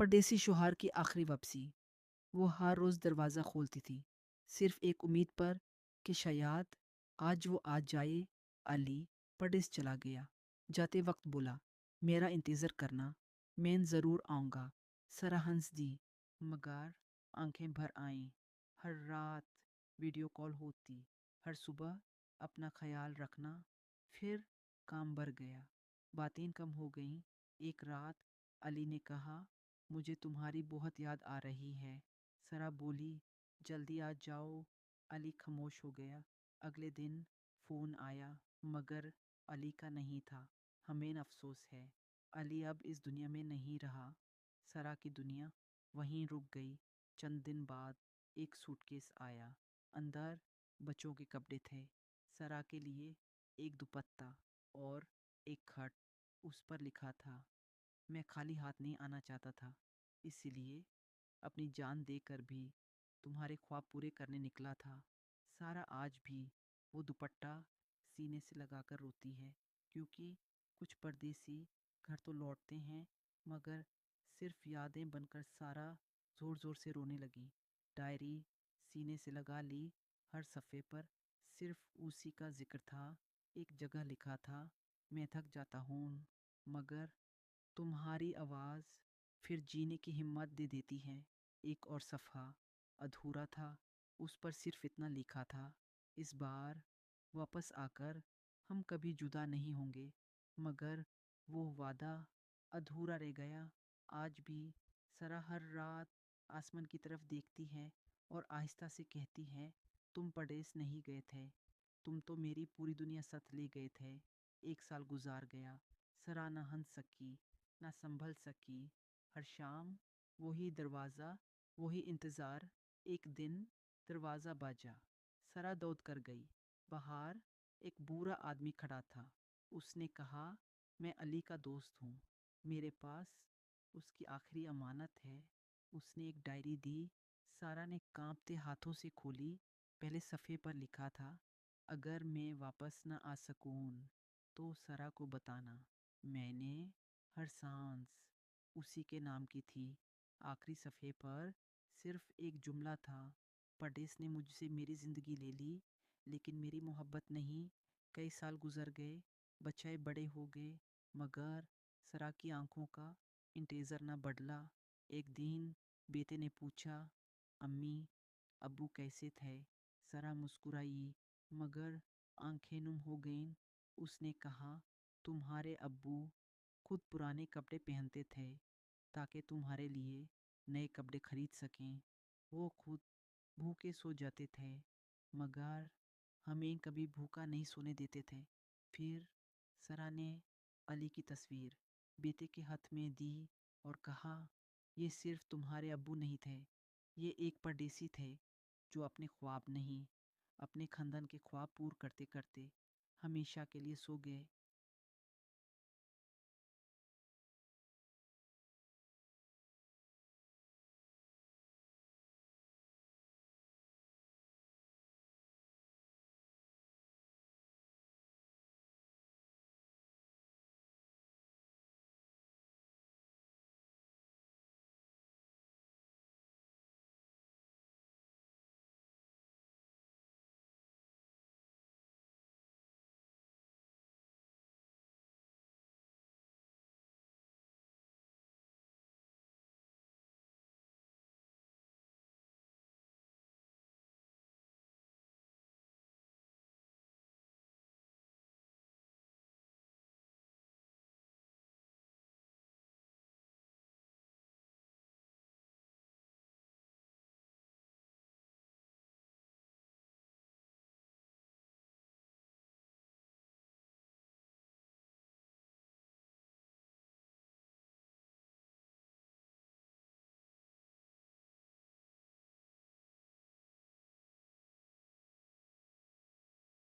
परदेसी शौहर की आखिरी वापसी। वो हर रोज़ दरवाज़ा खोलती थी, सिर्फ एक उम्मीद पर कि शायद आज वो आ जाए। अली परदेस चला गया। जाते वक्त बोला, मेरा इंतज़ार करना, मैं ज़रूर आऊँगा। सरा हंस दी, मगर आंखें भर आईं। हर रात वीडियो कॉल होती, हर सुबह अपना ख्याल रखना। फिर काम बढ़ गया, बातें कम हो गईं। एक रात अली ने कहा, मुझे तुम्हारी बहुत याद आ रही है। सरा बोली, जल्दी आ जाओ। अली खामोश हो गया। अगले दिन फ़ोन आया, मगर अली का नहीं था। हमें अफसोस है, अली अब इस दुनिया में नहीं रहा। सरा की दुनिया वहीं रुक गई। चंद दिन बाद एक सूटकेस आया। अंदर बच्चों के कपड़े थे, सरा के लिए एक दुपट्टा और एक खत। उस पर लिखा था, मैं खाली हाथ नहीं आना चाहता था, इसलिए अपनी जान देकर भी तुम्हारे ख्वाब पूरे करने निकला था। सारा आज भी वो दुपट्टा सीने से लगाकर रोती है, क्योंकि कुछ परदेसी घर तो लौटते हैं, मगर सिर्फ यादें बनकर। सारा ज़ोर ज़ोर से रोने लगी। डायरी सीने से लगा ली। हर सफ़े पर सिर्फ उसी का जिक्र था। एक जगह लिखा था, मैं थक जाता हूँ, मगर तुम्हारी आवाज़ फिर जीने की हिम्मत दे देती है। एक और सफ़ा अधूरा था, उस पर सिर्फ इतना लिखा था, इस बार वापस आकर हम कभी जुदा नहीं होंगे। मगर वो वादा अधूरा रह गया। आज भी सरा हर रात आसमान की तरफ देखती है और आहिस्ता से कहती है, तुम परदेस नहीं गए थे, तुम तो मेरी पूरी दुनिया साथ ले गए थे। 1 साल गुजार गया। सरा न हंस सकी, ना संभल सकी। हर शाम वही दरवाज़ा, वही इंतज़ार। एक दिन दरवाज़ा बाजा। सरा दौड़ कर गई। बाहर एक बूढ़ा आदमी खड़ा था। उसने कहा, मैं अली का दोस्त हूँ, मेरे पास उसकी आखिरी अमानत है। उसने एक डायरी दी। सारा ने कांपते हाथों से खोली। पहले सफ़े पर लिखा था, अगर मैं वापस न आ सकूँ तो सरा को बताना। मैंने हर सांस उसी के नाम की थी। आखिरी सफ़े पर सिर्फ एक जुमला था, परदेस ने मुझसे मेरी ज़िंदगी ले ली, लेकिन मेरी मोहब्बत नहीं। कई साल गुजर गए, बच्चे बड़े हो गए, मगर सरा की आंखों का इंतज़ार न बदला। एक दिन बेटे ने पूछा, अम्मी अब्बू कैसे थे? सरा मुस्कुराई, मगर आंखें नुम हो गईं। उसने कहा, तुम्हारे अब्बू खुद पुराने कपड़े पहनते थे ताकि तुम्हारे लिए नए कपड़े खरीद सकें। वो खुद भूखे सो जाते थे, मगर हमें कभी भूखा नहीं सोने देते थे। फिर सरा ने अली की तस्वीर बेटे के हाथ में दी और कहा, ये सिर्फ तुम्हारे अब्बू नहीं थे, ये एक परदेसी थे जो अपने ख्वाब नहीं, अपने खानदान के ख्वाब पूरे करते करते हमेशा के लिए सो गए।